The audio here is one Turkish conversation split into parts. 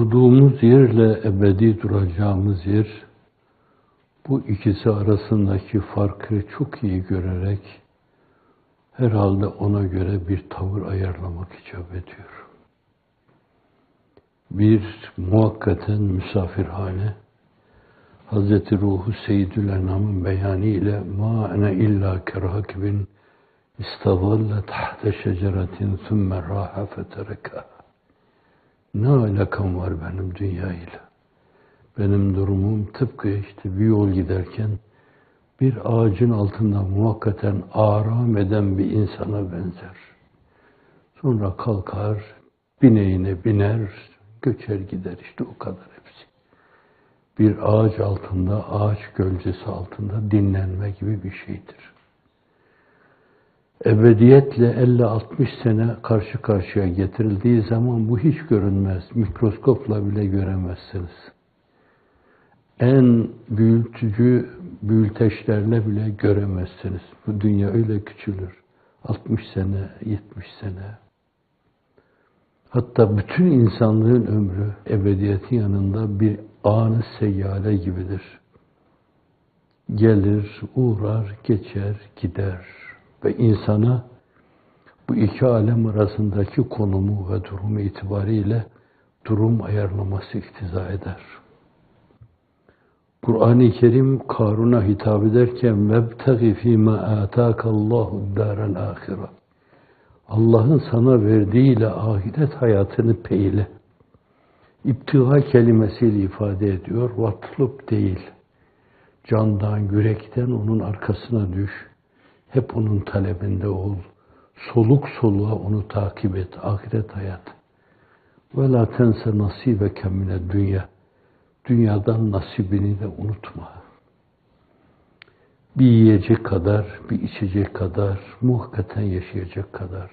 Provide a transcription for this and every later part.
Durduğumuz yerle ebedi duracağımız yer, bu ikisi arasındaki farkı çok iyi görerek herhalde ona göre bir tavır ayarlamak icap ediyor. Bir muhakkaten misafirhane, Hazreti Ruhu Seyyidül Enam'ın beyanı ile ma ene illa kerhakibin istavalle tahte şeceretin thumme raha fetereka. Ne alakam var benim dünyayla? Benim durumum tıpkı işte bir yol giderken bir ağacın altında muhakkaten aram eden bir insana benzer. Sonra kalkar, bineğine biner, göçer gider, işte o kadar hepsi. Bir ağaç altında, ağaç gölgesi altında dinlenme gibi bir şeydir. Ebediyetle 50-60 sene karşı karşıya getirildiği zaman bu hiç görünmez. Mikroskopla bile göremezsiniz. En büyütücü büyüteçlerle bile göremezsiniz. Bu dünya öyle küçülür. 60 sene, 70 sene. Hatta bütün insanlığın ömrü ebediyetin yanında bir anı seyyale gibidir. Gelir, uğrar, geçer, gider. Ve insana bu iki alem arasındaki konumu ve durumu itibariyle durum ayarlaması iktiza eder. Kur'an-ı Kerim Karun'a hitap ederken وَبْتَغِ ف۪ي مَا آتَاكَ اللّٰهُ الدَّارَ الْآخِرَةِ Allah'ın sana verdiğiyle ahiret hayatını peyle. İptiga kelimesiyle ifade ediyor. Vatlup değil. Candan, yürekten onun arkasına düş. Hep onun talebinde ol. Soluk soluğa onu takip et. Ahiret hayatı. وَلَا تَنْسَ نَصِيبَكَ مِنَ الدُّنْيَا Dünyadan nasibini de unutma. Bir yiyecek kadar, bir içecek kadar, muhakkaten yaşayacak kadar.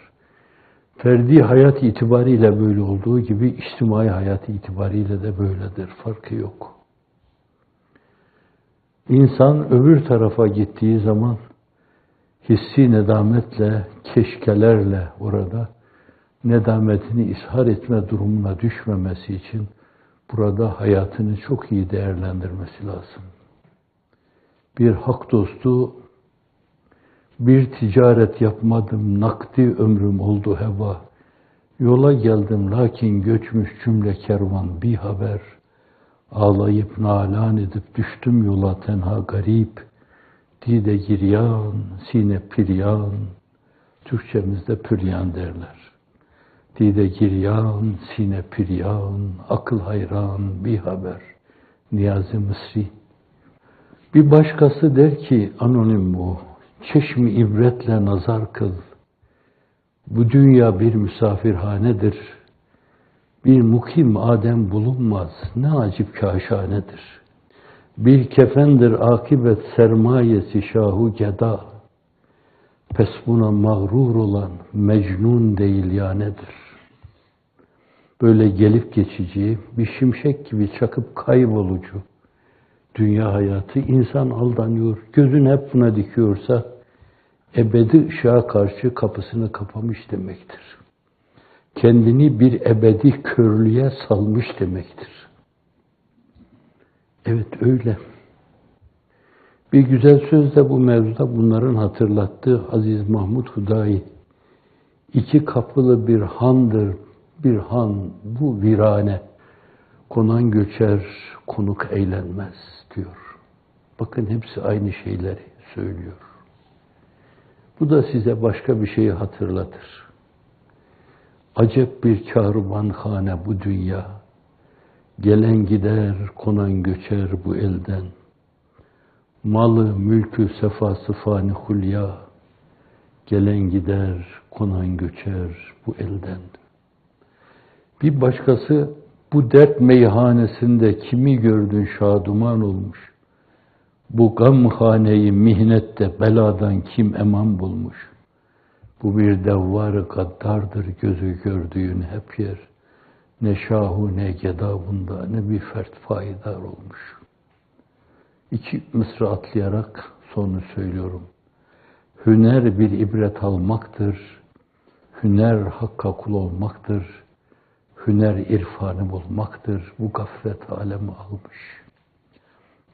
Ferdi hayat itibariyle böyle olduğu gibi, içtimai hayat itibariyle de böyledir. Farkı yok. İnsan öbür tarafa gittiği zaman, hissi nedametle, keşkelerle orada nedametini ishar etme durumuna düşmemesi için burada hayatını çok iyi değerlendirmesi lazım. Bir hak dostu, bir ticaret yapmadım, nakdi ömrüm oldu heva. Yola geldim lakin göçmüş cümle kervan bir haber. Ağlayıp nalan edip düştüm yola tenha garip. Dide giryan, sine piryan, Türkçemizde püryan derler. Dide giryan, sine piryan, akıl hayran, bir haber. Niyazi Mısri. Bir başkası der ki, anonim bu, çeşmi ibretle nazar kıl. Bu dünya bir misafirhanedir. Bir mukim Adem bulunmaz, ne acip kaşanedir. Bir kefendir akibet sermayesi şahu geda. Pes buna mağrur olan mecnun değil ya nedir? Böyle gelip geçici, bir şimşek gibi çakıp kaybolucu dünya hayatı, insan aldanıyor, gözün hep buna dikiyorsa ebedi ışığa karşı kapısını kapamış demektir. Kendini bir ebedi körlüğe salmış demektir. Evet öyle. Bir güzel söz de bu mevzuda bunların hatırlattığı Aziz Mahmud Hudayi. İki kapılı bir handır, bir han bu virane. Konan göçer, konuk eğlenmez diyor. Bakın hepsi aynı şeyleri söylüyor. Bu da size başka bir şeyi hatırlatır. Acep bir kârvanhane bu dünya. Gelen gider, konan göçer bu elden. Malı, mülkü, sefası fani hulya. Gelen gider, konan göçer bu elden. Bir başkası bu dert meyhanesinde kimi gördün şaduman olmuş. Bu gamhaneyi mihnette beladan kim eman bulmuş. Bu bir devvar-ı gaddardır gözü gördüğün hep yer. Ne şahu ne gedavunda ne bir fert faidar olmuş. İki mısra atlayarak sonu söylüyorum. Hüner bir ibret almaktır. Hüner hakka kul olmaktır. hüner irfanı bulmaktır. Bu gaflet alemi almış.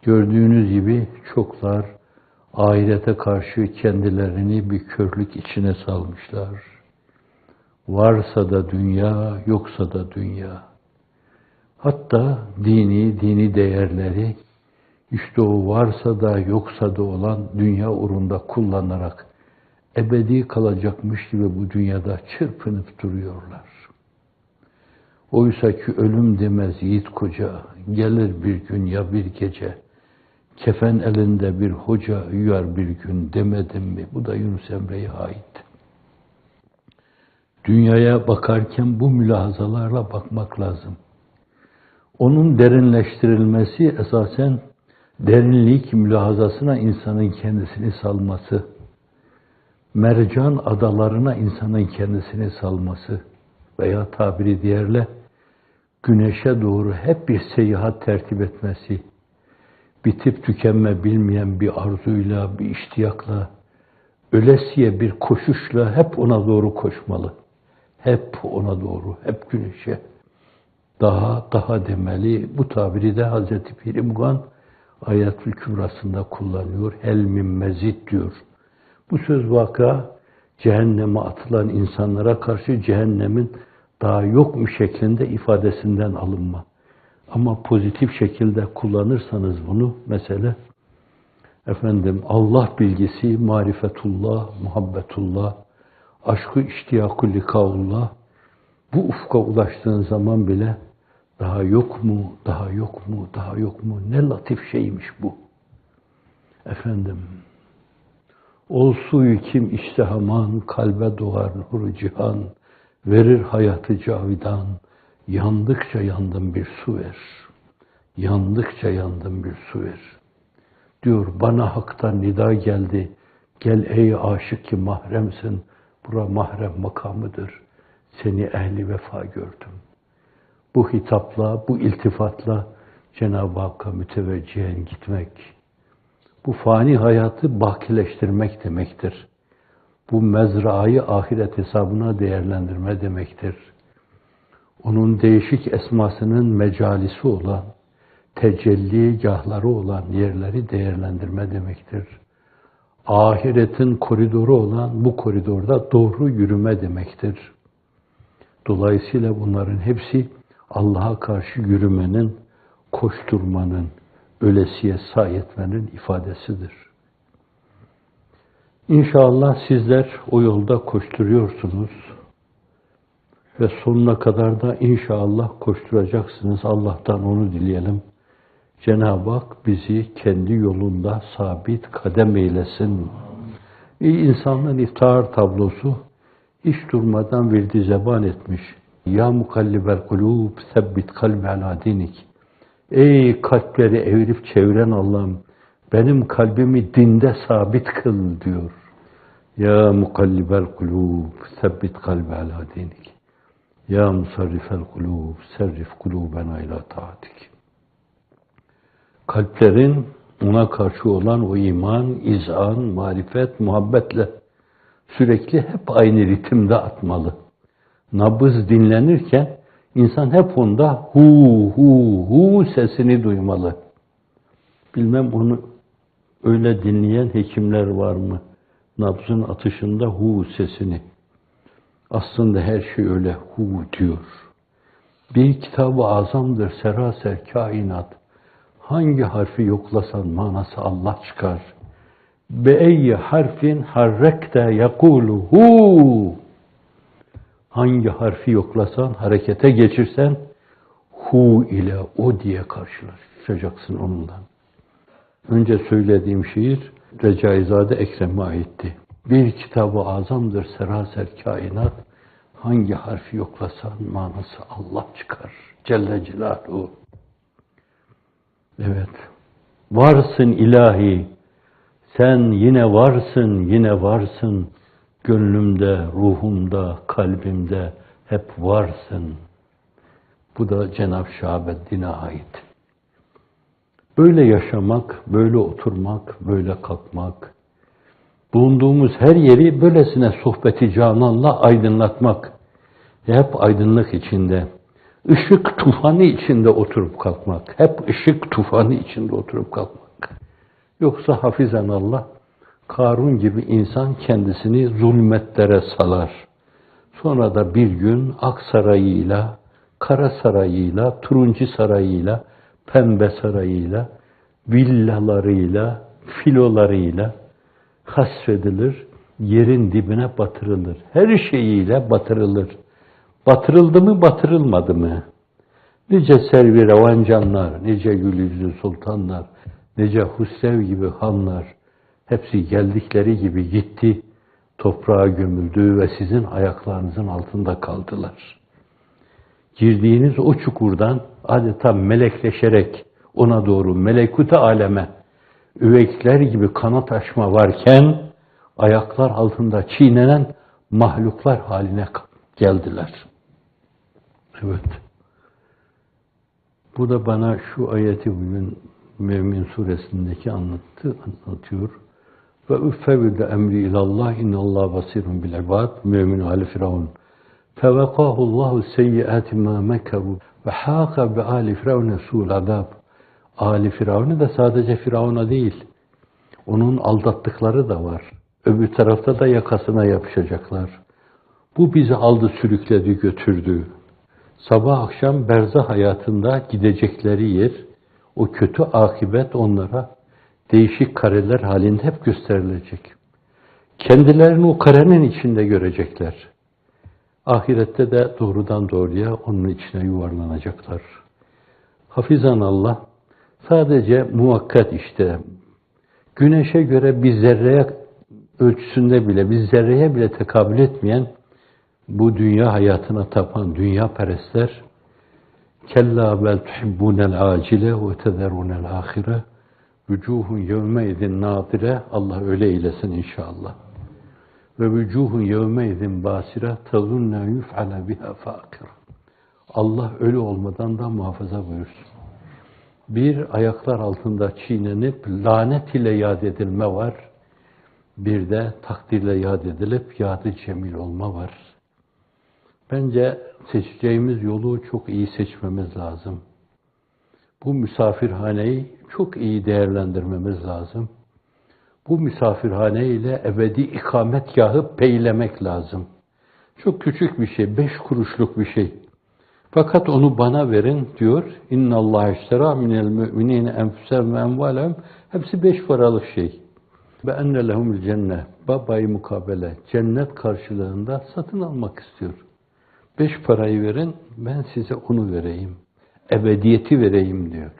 Gördüğünüz gibi çoklar ahirete karşı kendilerini bir körlük içine salmışlar. Varsa da dünya, yoksa da dünya. Hatta dini değerleri işte o varsa da yoksa da olan dünya uğrunda kullanarak ebedi kalacakmış gibi bu dünyada çırpınıp duruyorlar. Oysa ki ölüm demez yiğit koca, gelir bir gün ya bir gece, kefen elinde bir hoca uyar bir gün demedim mi? Bu da Yunus Emre'ye ait. Dünyaya bakarken bu mülahazalarla bakmak lazım. Onun derinleştirilmesi esasen derinlik mülahazasına insanın kendisini salması, mercan adalarına insanın kendisini salması veya tabiri diğerle güneşe doğru hep bir seyahat tertip etmesi, bitip tükenme bilmeyen bir arzuyla, bir iştiyakla, ölesiye bir koşuşla hep ona doğru koşmalı. Hep ona doğru, hep güneşe. Daha demeli. Bu tabiri de Hazreti Pir-i Mugan Ayetül Kübrası'nda kullanıyor. Hel min mezid diyor. Bu söz vaka cehenneme atılan insanlara karşı cehennemin daha yokmuş şeklinde ifadesinden alınma. Ama pozitif şekilde kullanırsanız bunu mesele Allah bilgisi, marifetullah, muhabbetullah, aşkı iştiyaku likaullah, bu ufka ulaştığın zaman bile daha yok mu, daha yok mu, daha yok mu? Ne latif şeymiş bu. Ol suyu kim iştehaman, kalbe doğar nuru cihan, verir hayatı cavidan, yandıkça yandım bir su ver. Yandıkça yandım bir su ver. Diyor bana haktan nida geldi, gel ey aşık ki mahremsin, bura mahrem makamıdır, seni ehli vefa gördüm. Bu hitapla, bu iltifatla Cenab-ı Hakk'a müteveccihen gitmek, bu fani hayatı bakileştirmek demektir. Bu mezrayı ahiret hesabına değerlendirme demektir. Onun değişik esmasının mecalisi olan, tecelligahları olan yerleri değerlendirme demektir. Ahiretin koridoru olan bu koridorda doğru yürüme demektir. Dolayısıyla bunların hepsi Allah'a karşı yürümenin, koşturmanın, ölesiye sahi etmenin ifadesidir. İnşallah sizler o yolda koşturuyorsunuz ve sonuna kadar da inşallah koşturacaksınız. Allah'tan onu dileyelim. Cenab-ı Hak bizi kendi yolunda sabit kadem eylesin. İnsanların iftihar tablosu hiç durmadan virdi zeban etmiş. Ya mukallibel kulub, sebbit kalbi ala dinik. Ey kalpleri evirip çeviren Allah'ım, benim kalbimi dinde sabit kıl diyor. Ya mukallibel kulub, sebbit kalbi ala dinik. Ya musarrifel kulub, serrif kulubena ila taatik. Kalplerin ona karşı olan o iman, izan, marifet, muhabbetle sürekli hep aynı ritimde atmalı. Nabız dinlenirken insan hep onda hu sesini duymalı. Bilmem onu öyle dinleyen hekimler var mı? Nabzın atışında hu sesini. Aslında her şey öyle hu diyor. Bir kitab-ı azamdır seraser kainat. Hangi harfi yoklasan manası Allah çıkar. Be'eyyi harfin harrekte yakulu hu. Hangi harfi yoklasan, harekete geçirsen hu ile o diye karşılaşacaksın onunla. Önce söylediğim şiir Recaizade Ekrem'e aitti. Bir kitab-ı azamdır seraser kainat. Hangi harfi yoklasan manası Allah çıkar. Celle Celaluhu. Evet. Varsın ilahi. Sen yine varsın, yine varsın. Gönlümde, ruhumda, kalbimde hep varsın. Bu da Cenab-ı Şahabeddin'e ait. Böyle yaşamak, böyle oturmak, böyle kalkmak, bulunduğumuz her yeri böylesine sohbeti cananla aydınlatmak, hep aydınlık içinde, Işık tufanı içinde oturup kalkmak. Hep ışık tufanı içinde oturup kalkmak. Yoksa hafizan Allah, Karun gibi insan kendisini zulmetlere salar. Sonra da bir gün ak sarayıyla, kara sarayıyla, turuncu sarayıyla, pembe sarayıyla, villalarıyla, filolarıyla hasredilir, yerin dibine batırılır. Her şeyiyle batırılır. Batırıldı mı, batırılmadı mı? Nice servi revancanlar, nice gül yüzlü sultanlar, nice Husrev gibi hanlar, hepsi geldikleri gibi gitti, toprağa gömüldü ve sizin ayaklarınızın altında kaldılar. Girdiğiniz o çukurdan adeta melekleşerek ona doğru melekut aleme, üveyikler gibi kanat açma varken, ayaklar altında çiğnenen mahluklar haline geldiler. Evet. Bu da bana şu ayeti bugün Mümin suresindeki anlatıyor. Ve üffevüde emri ilallah innallah basirun bil ibad. Mümin ali Firavun. Fevekahullahu seyyiati ma mekeru ve hâka bi ali Firavun su'l azab. Ali Firavun'u da sadece Firavun'a değil, onun aldattıkları da var. Öbür tarafta da yakasına yapışacaklar. Bu bizi aldı, sürükledi, götürdü. Sabah akşam berzah hayatında gidecekleri yer, o kötü akibet onlara değişik kareler halinde hep gösterilecek. Kendilerini o karenin içinde görecekler. Ahirette de doğrudan doğruya onun içine yuvarlanacaklar. Hafizan Allah, sadece muvakkat işte, güneşe göre bir zerreye ölçüsünde bile, bir zerreye bile tekabül etmeyen bu dünya hayatına tapan dünya perestler, kella bel tuhibbunel acile ve tezerunel ahire vücuhun yevme izin nadire, Allah öyle eylesin inşallah. Ve vücuhun yevme izin basire tezunne yuf'ale biha fakir. Allah ölü olmadan da muhafaza buyursun. Bir, ayaklar altında çiğnenip lanet ile yad edilme var. Bir de takdirle yad edilip yad-ı cemil olma var. Bence seçeceğimiz yolu çok iyi seçmemiz lazım. Bu misafirhaneyi çok iyi değerlendirmemiz lazım. Bu misafirhane ile ebedi ikametgahı peylemek lazım. Çok küçük bir şey, 5 kuruşluk bir şey. Fakat onu bana verin diyor. İnna Allah iştera minel müminine enfusehum ve emvalehum. Hepsi 5 paralık şey. Ve enne lehumul cennet. Babayı mukabele. Cennet karşılığında satın almak istiyor. 5 parayı verin, ben size onu vereyim. Ebediyeti vereyim diyor.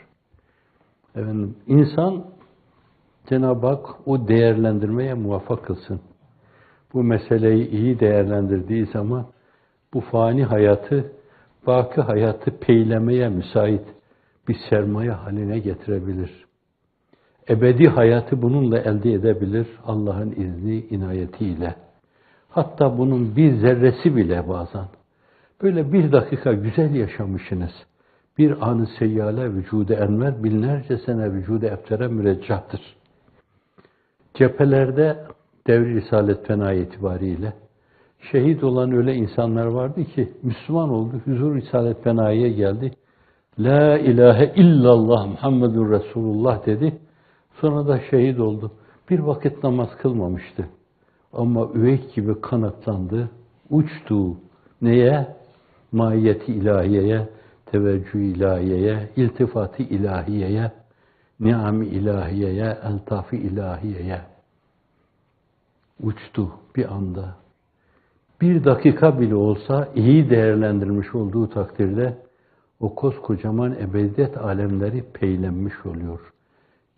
Efendim, insan Cenab-ı Hak o değerlendirmeye muvaffak kılsın. Bu meseleyi iyi değerlendirdiği zaman bu fani hayatı, baki hayatı peylemeye müsait bir sermaye haline getirebilir. Ebedi hayatı bununla elde edebilir Allah'ın izni, inayetiyle. Hatta bunun bir zerresi bile bazen. Böyle 1 dakika güzel yaşamışsınız. Bir anı seyyale vücude enver, binlerce sene vücude ebtere müreccahtır. Cephelerde devri Risalet Fena itibariyle şehit olan öyle insanlar vardı ki Müslüman oldu, huzur Risalet Fena'ya geldi. La ilahe illallah Muhammedur Resulullah dedi. Sonra da şehit oldu. Bir vakit namaz kılmamıştı. Ama üveyk gibi kanatlandı, uçtu. Neye? Mahiyeti ilahiyeye, teveccüh ilahiyeye, iltifati ilahiyeye, ni'am-ı ilahiyeye, eltaf-ı ilahiyeye. Uçtu bir anda. 1 dakika bile olsa iyi değerlendirmiş olduğu takdirde o koskocaman ebediyet alemleri peylenmiş oluyor.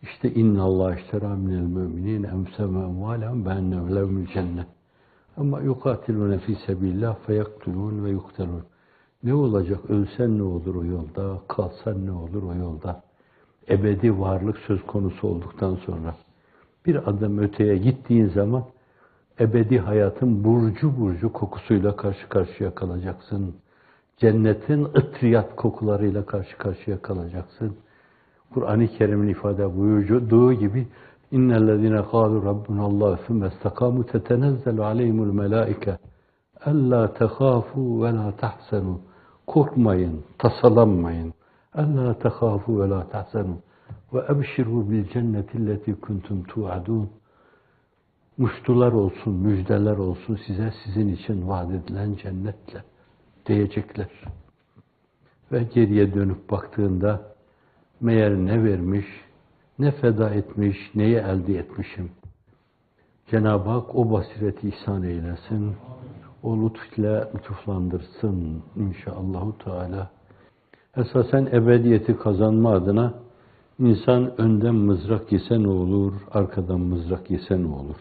İşte innallah iştera minel müminin enfusehum ve emvalehum be'enne lehumul cennet. Ama yukatilune fî sebîllah feyaktulûn ve yuktelûn. Ne olacak? Ölsen ne olur o yolda? Kalsan ne olur o yolda? Ebedi varlık söz konusu olduktan sonra bir adım öteye gittiğin zaman ebedi hayatın burcu burcu kokusuyla karşı karşıya kalacaksın. Cennetin ıtriyat kokularıyla karşı karşıya kalacaksın. Kur'an-ı Kerim'in ifade buyurduğu gibi İnnellezîne kâlu rabbunallâhu sümme istakâmû tetenezzelu aleyhimul melâike ellâ tehâfû ve lâ tahsenû Korkmayın, tasalanmayın. Ella tehâfû ve lâ tahzenû ve ebşirû bil cennetilleti kuntum tu'adûn. Muştular olsun, müjdeler olsun size sizin için vaat edilen cennetle diyecekler. Ve geriye dönüp baktığında meğer ne vermiş, ne feda etmiş, neyi elde etmişim. Cenab-ı Hak o basireti ihsan eylesin, o lütfle lütuflandırsın inşallahü teala. Esasen ebediyeti kazanma adına insan önden mızrak yese ne olur, arkadan mızrak yese ne olur?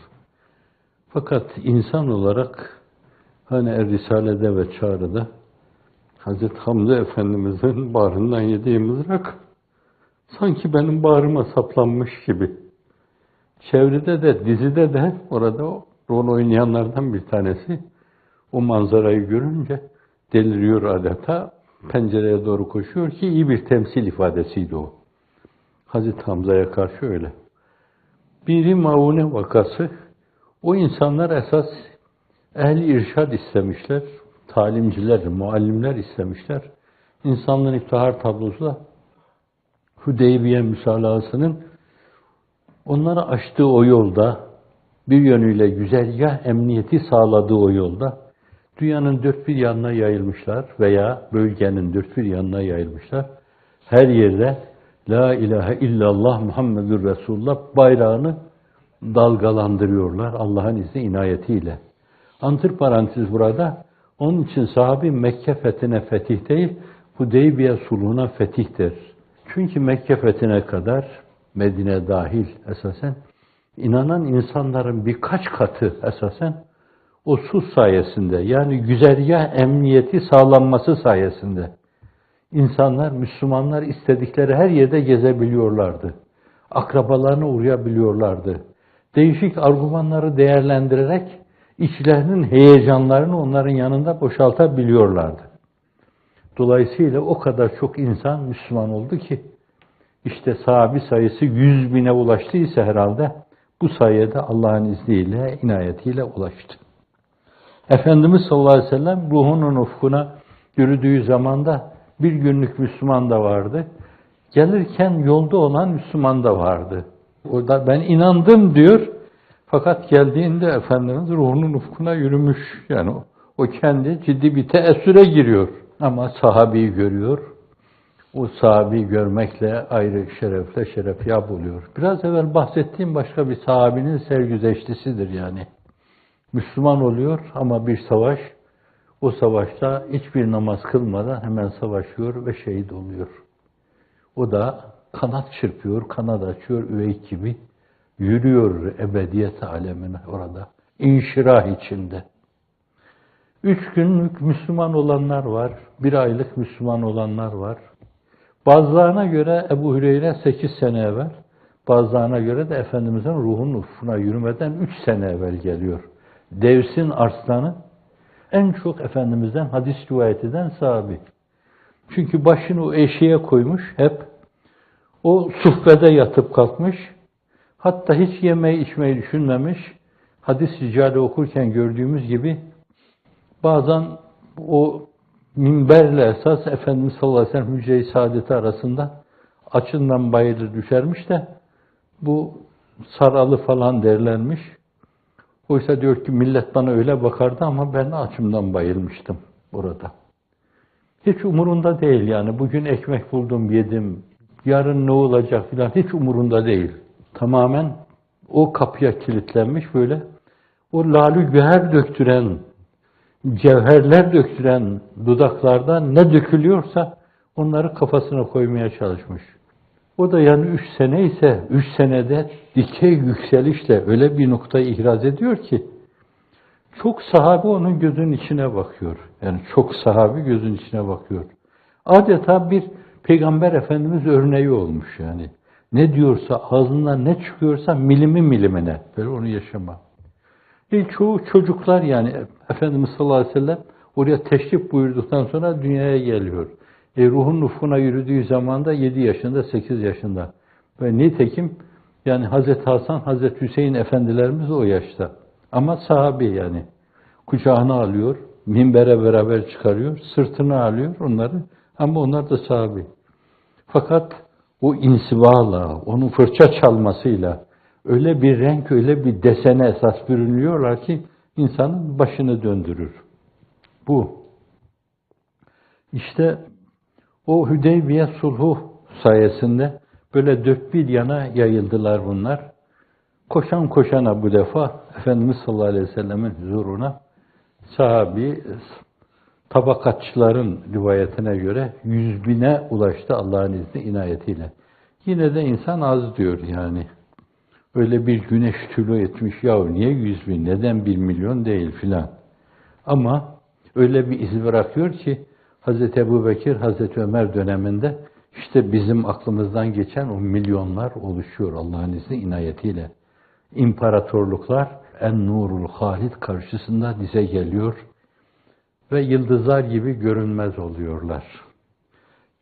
Fakat insan olarak hani Risale'de ve Çağrı'da Hazreti Hamza Efendimiz'in bağrından yediği mızrak sanki benim bağrıma saplanmış gibi. Çevrede de, dizide de orada rol oynayanlardan bir tanesi o manzarayı görünce deliriyor adeta. Pencereye doğru koşuyor ki iyi bir temsil ifadesiydi o. Hazreti Hamza'ya karşı öyle. Biri Maune vakası, o insanlar esas ehli irşad istemişler, talimciler, muallimler istemişler. İnsanlığın iftihar tablosu da Hudeybiye müsalahasının onlara açtığı o yolda, bir yönüyle güzergah emniyeti sağladığı o yolda, dünyanın dört bir yanına yayılmışlar veya bölgenin dört bir yanına yayılmışlar. Her yerde La ilahe illallah Muhammedur Resulullah bayrağını dalgalandırıyorlar Allah'ın izni inayetiyle. Antırparantez burada, onun için sahabi Mekke fethine fetih değil, Hudeybiye sulhuna fetihtir. Çünkü Mekke fethine kadar, Medine dahil esasen, inanan insanların birkaç katı esasen, o sus sayesinde, yani güzergah emniyeti sağlanması sayesinde, insanlar, Müslümanlar istedikleri her yerde gezebiliyorlardı. Akrabalarına uğrayabiliyorlardı. Değişik argümanları değerlendirerek, içlerinin heyecanlarını onların yanında boşaltabiliyorlardı. Dolayısıyla o kadar çok insan Müslüman oldu ki, işte sahabi sayısı 100.000'e ulaştıysa herhalde, bu sayede Allah'ın izniyle, inayetiyle ulaştı. Efendimiz sallallahu aleyhi ve sellem ruhunun ufkuna yürüdüğü zamanda bir günlük Müslüman da vardı. Gelirken yolda olan Müslüman da vardı. Orada ben inandım diyor. Fakat geldiğinde Efendimiz ruhunun ufkuna yürümüş. Yani o kendi ciddi bir teessüre giriyor. Ama sahabeyi görüyor. O sahabeyi görmekle ayrı şerefle şerefyap oluyor. Biraz evvel bahsettiğim başka bir sahabinin sergüzeştisidir yani. Müslüman oluyor ama bir savaş, o savaşta hiçbir namaz kılmadan hemen savaşıyor ve şehit oluyor. O da kanat çırpıyor, kanat açıyor, üveyk gibi yürüyor ebediyet alemine orada, inşirah içinde. 3 günlük Müslüman olanlar var, 1 aylık Müslüman olanlar var. Bazılarına göre Ebu Hüreyre 8 sene evvel, bazılarına göre de Efendimiz'in ruhunun ufkuna yürümeden 3 sene evvel geliyor. Devs'in arslanı, en çok Efendimiz'den hadis rivayet eden sahabi. Çünkü başını o eşeğe koymuş hep, o suffede yatıp kalkmış, hatta hiç yemeği içmeyi düşünmemiş, hadis ricali okurken gördüğümüz gibi, bazen o minberle esas Efendimiz sallallahu aleyhi ve sellem hücre-i saadeti arasında açından bayılır düşermiş de, bu saralı falan derlenmiş. Oysa diyor ki millet bana öyle bakardı ama ben açımdan bayılmıştım orada. Hiç umurunda değil yani. Bugün ekmek buldum, yedim. Yarın ne olacak filan hiç umurunda değil. Tamamen o kapıya kilitlenmiş böyle. O lalü güher döktüren, cevherler döktüren dudaklardan ne dökülüyorsa onları kafasına koymaya çalışmış. O da yani 3 sene ise 3 senede dikey yükselişle öyle bir noktayı ihraz ediyor ki çok sahabe onun gözünün içine bakıyor. Yani çok sahabe gözünün içine bakıyor. Adeta bir Peygamber Efendimiz örneği olmuş yani. Ne diyorsa, ağzından ne çıkıyorsa milimi milimine. Böyle onu yaşama. Çoğu çocuklar yani Efendimiz sallallahu aleyhi ve sellem oraya teşrif buyurduktan sonra dünyaya geliyor. Ruhun ufkuna yürüdüğü zaman da 7 yaşında, 8 yaşında. Ve nitekim yani Hazreti Hasan, Hazreti Hüseyin efendilerimiz o yaşta. Ama sahabi yani. Kucağına alıyor, minbere beraber çıkarıyor, sırtına alıyor onları ama onlar da sahabi. Fakat o insibayla, onun fırça çalmasıyla öyle bir renk, öyle bir desene esas bürünüyorlar ki insanın başını döndürür. Bu. İşte o Hüdeybiye sulhu sayesinde böyle dört bir yana yayıldılar bunlar. Koşan koşana bu defa Efendimiz sallallahu aleyhi ve sellemin huzuruna sahabi, tabakatçıların rivayetine göre 100.000'e ulaştı Allah'ın izni inayetiyle. Yine de insan az diyor yani. Öyle bir güneş tülü etmiş, ya niye 100.000, neden 1 milyon değil filan. Ama öyle bir iz bırakıyor ki Hazreti Ebubekir, Hazreti Ömer döneminde işte bizim aklımızdan geçen o milyonlar oluşuyor Allah'ın izni inayetiyle. İmparatorluklar en-nurul halid karşısında dize geliyor ve yıldızlar gibi görünmez oluyorlar.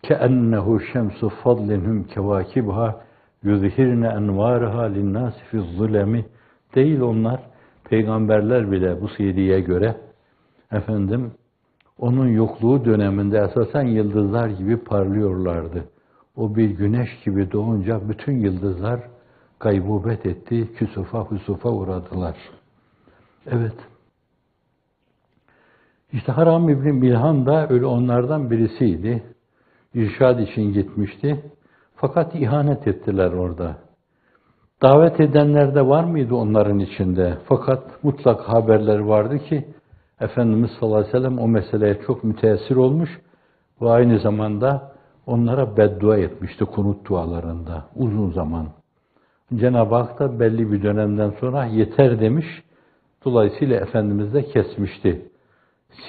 كَأَنَّهُ شَمْسُ فَضْلِنْهُمْ كَوَاكِبْهَا يُظْهِرْنَ اَنْوَارِهَا لِلنَّاسِ فِي الظُّلَمِ. Değil onlar, peygamberler bile bu siyediye göre onun yokluğu döneminde esasen yıldızlar gibi parlıyorlardı. O bir güneş gibi doğunca bütün yıldızlar gaybubet etti, küsufa husufa uğradılar. Evet. İşte Haram İbni Milhan da öyle onlardan birisiydi. İrşad için gitmişti. Fakat ihanet ettiler orada. Davet edenler de var mıydı onların içinde? Fakat mutlak haberler vardı ki Efendimiz sallallahu aleyhi ve sellem o meseleye çok müteessir olmuş ve aynı zamanda onlara beddua etmişti kunut dualarında uzun zaman. Cenab-ı Hak da belli bir dönemden sonra yeter demiş. Dolayısıyla Efendimiz de kesmişti.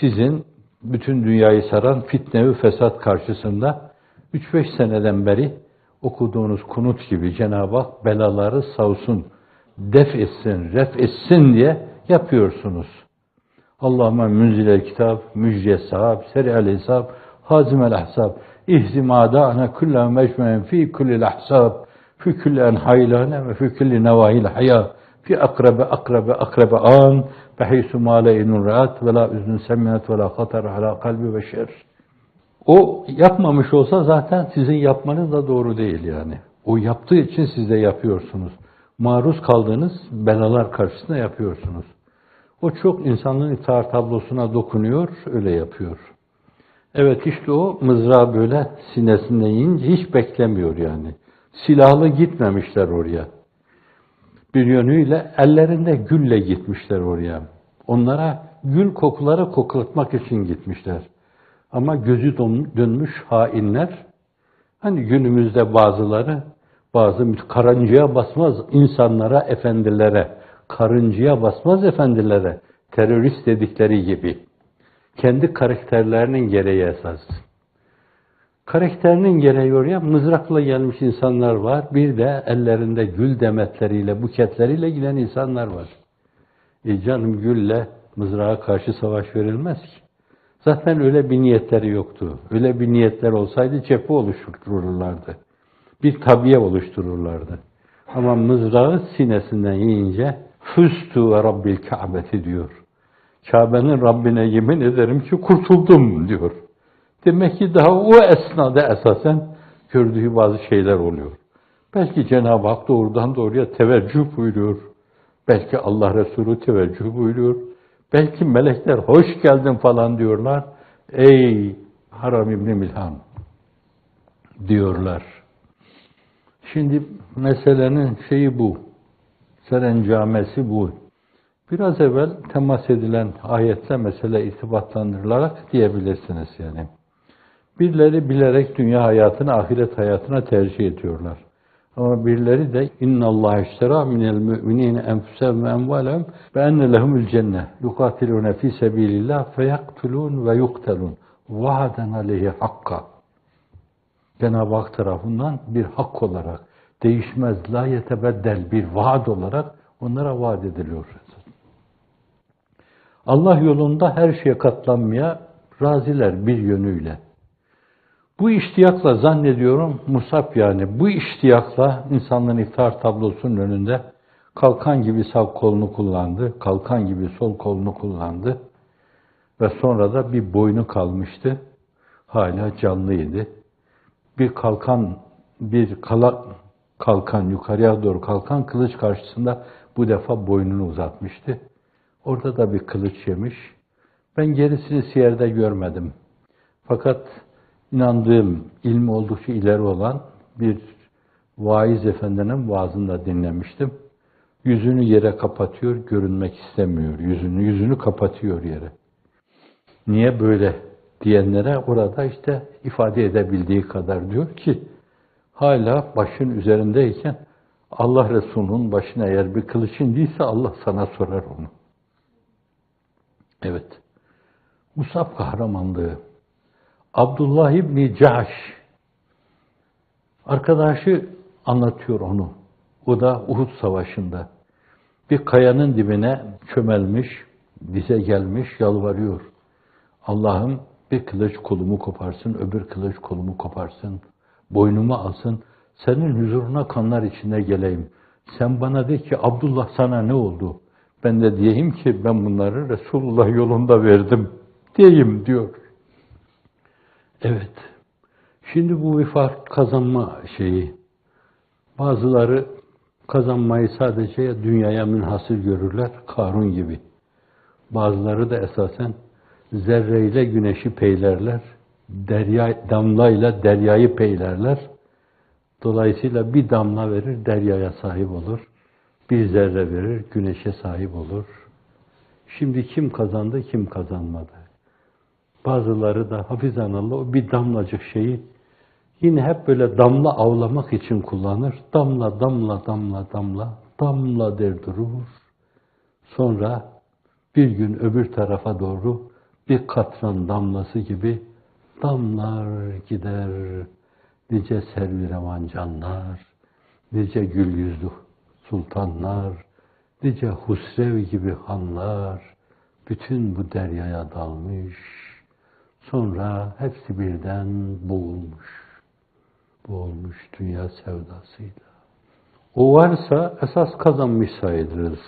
Sizin bütün dünyayı saran fitne ve fesat karşısında 3-5 seneden beri okuduğunuz kunut gibi Cenab-ı Hak belaları savsun, def etsin, ref etsin diye yapıyorsunuz. Allahümme münzilel kitap, müjde sahab, seri'el hesab, hazimel ahsab, ihzim a'da'ana kulla mecmen fi kullil ahsab, fi kulli enhaylâne ve fi kulli nevâhil hayâ, fi akrabe an, behîsü mâle'inun ra'at ve la üznün semmet ve la hatar ala kalbi ve şer. O yapmamış olsa zaten sizin yapmanız da doğru değil yani. O yaptığı için siz de yapıyorsunuz. Maruz kaldığınız belalar karşısında yapıyorsunuz. O çok insanlığın iftihar tablosuna dokunuyor, öyle yapıyor. Evet işte o mızrağı böyle sinesinde yiyince hiç beklemiyor yani. Silahlı gitmemişler oraya. Bir yönüyle ellerinde gülle gitmişler oraya. Onlara gül kokuları koklatmak için gitmişler. Ama gözü dönmüş hainler, hani günümüzde bazı karıncaya basmaz insanlara, efendilere, karıncaya basmaz efendilere, terörist dedikleri gibi. Kendi karakterlerinin gereği esas. Karakterinin gereği oraya mızrakla gelmiş insanlar var. Bir de ellerinde gül demetleriyle, buketleriyle giden insanlar var. Canım gülle mızrağa karşı savaş verilmez ki. Zaten öyle bir niyetleri yoktu. Öyle bir niyetler olsaydı cephe oluştururlardı. Bir tabiye oluştururlardı. Ama mızrağı sinesinden yiyince füstü ve Rabbil Ka'beti diyor. Kabe'nin Rabbine yemin ederim ki kurtuldum diyor. Demek ki daha o esnada esasen gördüğü bazı şeyler oluyor. Belki Cenab-ı Hak doğrudan doğruya teveccüh buyuruyor. Belki Allah Resulü teveccüh buyuruyor. Belki melekler hoş geldin falan diyorlar. Ey Haram İbni Milhan diyorlar. Şimdi meselenin şeyi bu. Serencamesi bu. Biraz evvel temas edilen ayetle mesele irtibatlandırılarak diyebilirsiniz yani. Birileri bilerek dünya hayatını ahiret hayatına tercih ediyorlar. Ama birileri de innallâhe işterâ minel mü'minîne enfusehum ve emvâlehum ve enne lehumul cenne yukatilûne fî sebîlillâh feyaktulûn ve yuktelûn va'den aleyhi hakka. Cenab-ı Hak tarafından bir hak olarak değişmez, la yetebeddel bir vaad olarak onlara vaat ediliyor. Allah yolunda her şeye katlanmaya raziler bir yönüyle. Bu iştiyakla zannediyorum Musab yani bu iştiyakla insanların iftihar tablosunun önünde kalkan gibi sağ kolunu kullandı, kalkan gibi sol kolunu kullandı Ve sonra da bir boynu kalmıştı. Hala canlıydı. Bir kalkan, yukarıya doğru kalkan kılıç karşısında bu defa boynunu uzatmıştı. Orada da bir kılıç yemiş. Ben gerisini siyerde görmedim. Fakat inandığım, ilmi oldukça ileri olan bir vaiz efendinin vaazını dinlemiştim. Yüzünü yere kapatıyor, görünmek istemiyor. Yüzünü kapatıyor yere. Niye böyle diyenlere orada işte ifade edebildiği kadar diyor ki, hala başın üzerindeyken Allah Resulü'nün başına eğer bir kılıç indiyse Allah sana sorar onu. Evet. Musab kahramanlığı. Abdullah İbni Cahş arkadaşı anlatıyor onu. O da Uhud Savaşı'nda bir kayanın dibine çömelmiş, dize gelmiş, yalvarıyor. Allah'ım bir kılıç kolumu koparsın, öbür kılıç kolumu koparsın, boynumu alsın, senin huzuruna kanlar içinde geleyim. Sen bana de ki Abdullah sana ne oldu? Ben de diyeyim ki ben bunları Resulullah yolunda verdim diyeyim diyor. Evet. Şimdi bu vefat kazanma şeyi. Bazıları kazanmayı sadece dünyaya münhasır görürler, Karun gibi. Bazıları da esasen zerreyle güneşi peylerler, damlayla deryayı peylerler. Dolayısıyla bir damla verir, deryaya sahip olur. Bir zerre verir, güneşe sahip olur. Şimdi kim kazandı, kim kazanmadı? Bazıları da hafizanallah o bir damlacık şeyi yine hep böyle damla avlamak için kullanır. Damla, damla, damla, damla, damla der durur. Sonra bir gün öbür tarafa doğru bir katran damlası gibi damlar gider. Nice servirevan canlar, nice gül yüzlü sultanlar, nice Husrev gibi hanlar, bütün bu deryaya dalmış. Sonra hepsi birden boğulmuş dünya sevdasıyla. O varsa esas kazanmış sayılırız.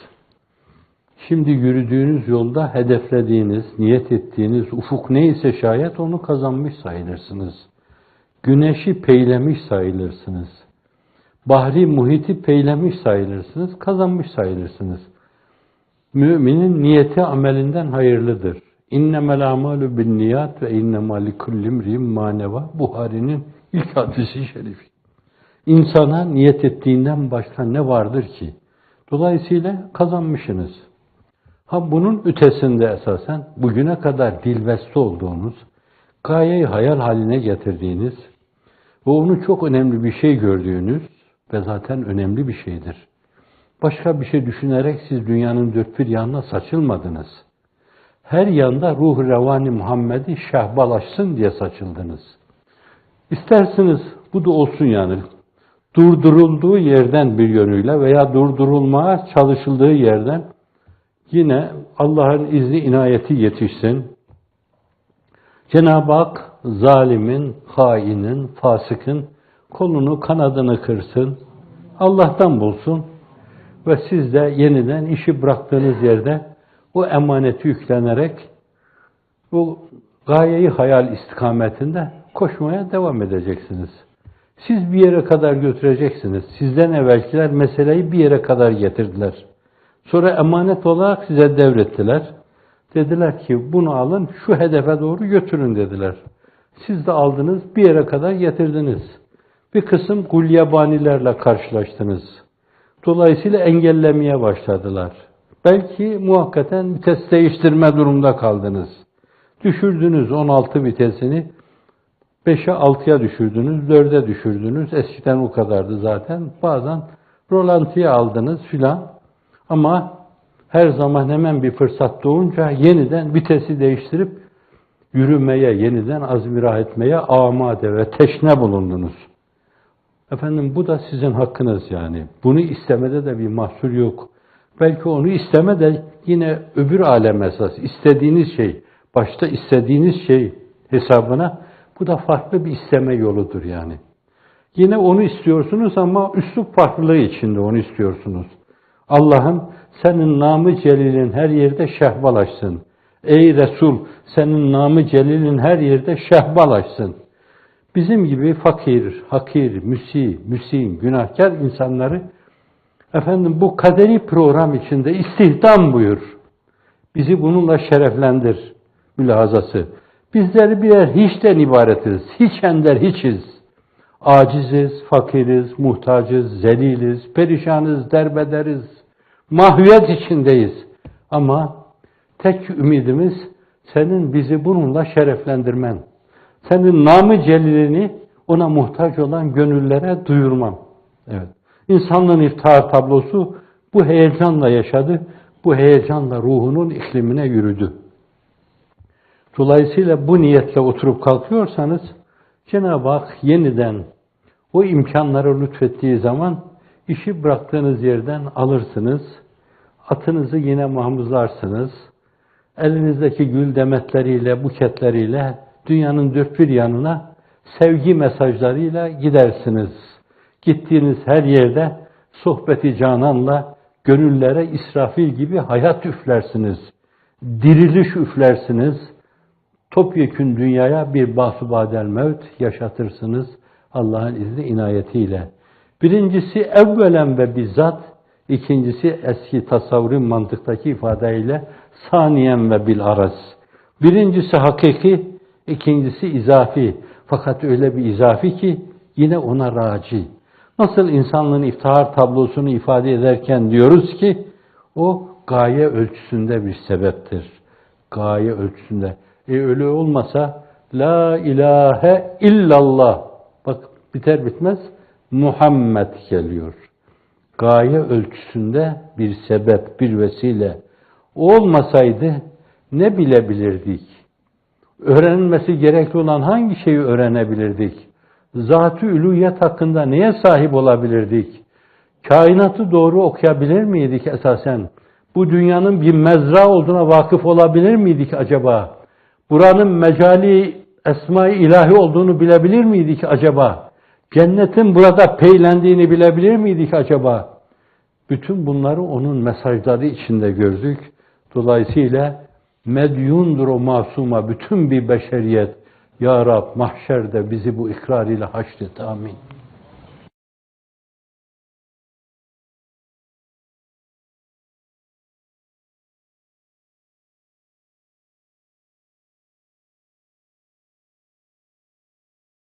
Şimdi yürüdüğünüz yolda hedeflediğiniz, niyet ettiğiniz ufuk neyse şayet onu kazanmış sayılırsınız. Güneşi peylemiş sayılırsınız. Bahri muhiti peylemiş sayılırsınız, kazanmış sayılırsınız. Müminin niyeti amelinden hayırlıdır. İnnemel amalu bin niyat ve innemâ likulli imri'in mâ nevâ. Buhari'nin ilk hadisi şerifi. İnsana niyet ettiğinden başka ne vardır ki? Dolayısıyla kazanmışsınız. Ha bunun ötesinde esasen bugüne kadar dilbeste olduğunuz, gayeyi hayal haline getirdiğiniz ve onu çok önemli bir şey gördüğünüz ve zaten önemli bir şeydir. Başka bir şey düşünerek siz dünyanın dört bir yanına saçılmadınız. Her yanda ruh-u revani Muhammed'i şehbalaşsın diye saçıldınız. İsterseniz bu da olsun yani. Durdurulduğu yerden bir yönüyle veya durdurulmaya çalışıldığı yerden yine Allah'ın izni inayeti yetişsin. Cenab-ı Hak zalimin, hainin, fasıkın kolunu kanadını kırsın. Allah'tan bulsun. Ve siz de yeniden işi bıraktığınız yerde o emaneti yüklenerek bu gayeyi hayal istikametinde koşmaya devam edeceksiniz. Siz bir yere kadar götüreceksiniz. Sizden evvelkiler meseleyi bir yere kadar getirdiler. Sonra emanet olarak size devrettiler. Dediler ki bunu alın, şu hedefe doğru götürün dediler. Siz de aldınız, bir yere kadar getirdiniz. Bir kısım gulyabanilerle karşılaştınız. Dolayısıyla engellemeye başladılar. Belki muhakkaten vites değiştirme durumunda kaldınız. Düşürdünüz 16 vitesini, 5'e 6'ya düşürdünüz, 4'e düşürdünüz. Eskiden o kadardı zaten. Bazen rolantiye aldınız filan. Ama her zaman hemen bir fırsat doğunca yeniden vitesi değiştirip yürümeye, yeniden azmirah etmeye amade ve teşne bulundunuz. Efendim bu da sizin hakkınız yani. Bunu istemede de bir mahsur yok. Belki onu isteme de yine öbür alem esas. İstediğiniz şey, başta istediğiniz şey hesabına bu da farklı bir isteme yoludur yani. Yine onu istiyorsunuz ama üslup farklılığı içinde onu istiyorsunuz. Allah'ım senin namı celilin her yerde şehvalaşsın. Ey Resul, senin namı celilin her yerde şehbalaşsın. Bizim gibi fakir, hakir, müsin, günahkar insanları efendim bu kaderi program içinde istihdam buyur. Bizi bununla şereflendir mülahazası. Bizleri birer hiçten ibaretiz. Hiç ender hiçiz. Aciziz, fakiriz, muhtacız, zeliliz, perişanız, derbederiz. Mahviyet içindeyiz. Ama tek ümidimiz senin bizi bununla şereflendirmen. Senin namı celilini ona muhtaç olan gönüllere duyurman. Evet. İnsanlığın iftihar tablosu bu heyecanla yaşadı. Bu heyecanla ruhunun iklimine yürüdü. Dolayısıyla bu niyetle oturup kalkıyorsanız Cenab-ı Hak yeniden o imkanları lütfettiği zaman işi bıraktığınız yerden alırsınız. Atınızı yine mahmuzlarsınız. Elinizdeki gül demetleriyle, buketleriyle dünyanın dört bir yanına sevgi mesajlarıyla gidersiniz. Gittiğiniz her yerde sohbeti cananla gönüllere İsrafil gibi hayat üflersiniz. Diriliş üflersiniz. Topyekün dünyaya bir bahsubadel mevt yaşatırsınız Allah'ın izni inayetiyle. Birincisi evvelen ve bizzat, ikincisi eski tasavvurun mantıktaki ifadeyle saniyen ve bil araz. Birincisi hakiki, ikincisi izafi. Fakat öyle bir izafi ki yine ona raci. Nasıl insanlığın iftihar tablosunu ifade ederken diyoruz ki o gaye ölçüsünde bir sebeptir. Gaye ölçüsünde. Öyle olmasa la ilahe illallah. Bak biter bitmez Muhammed geliyor. Gaye ölçüsünde bir sebep, bir vesile. O olmasaydı ne bilebilirdik? Öğrenilmesi gerekli olan hangi şeyi öğrenebilirdik? Zat-ı ülûhiyet hakkında neye sahip olabilirdik? Kainatı doğru okuyabilir miydik esasen? Bu dünyanın bir mezra olduğuna vakıf olabilir miydik acaba? Buranın mecali esma-i ilahi olduğunu bilebilir miydik acaba? Cennetin burada peylendiğini bilebilir miydik acaba? Bütün bunları onun mesajları içinde gördük. Dolayısıyla medyundur o masuma bütün bir beşeriyet. Ya Rab mahşerde bizi bu ikrar ile haşret. Amin.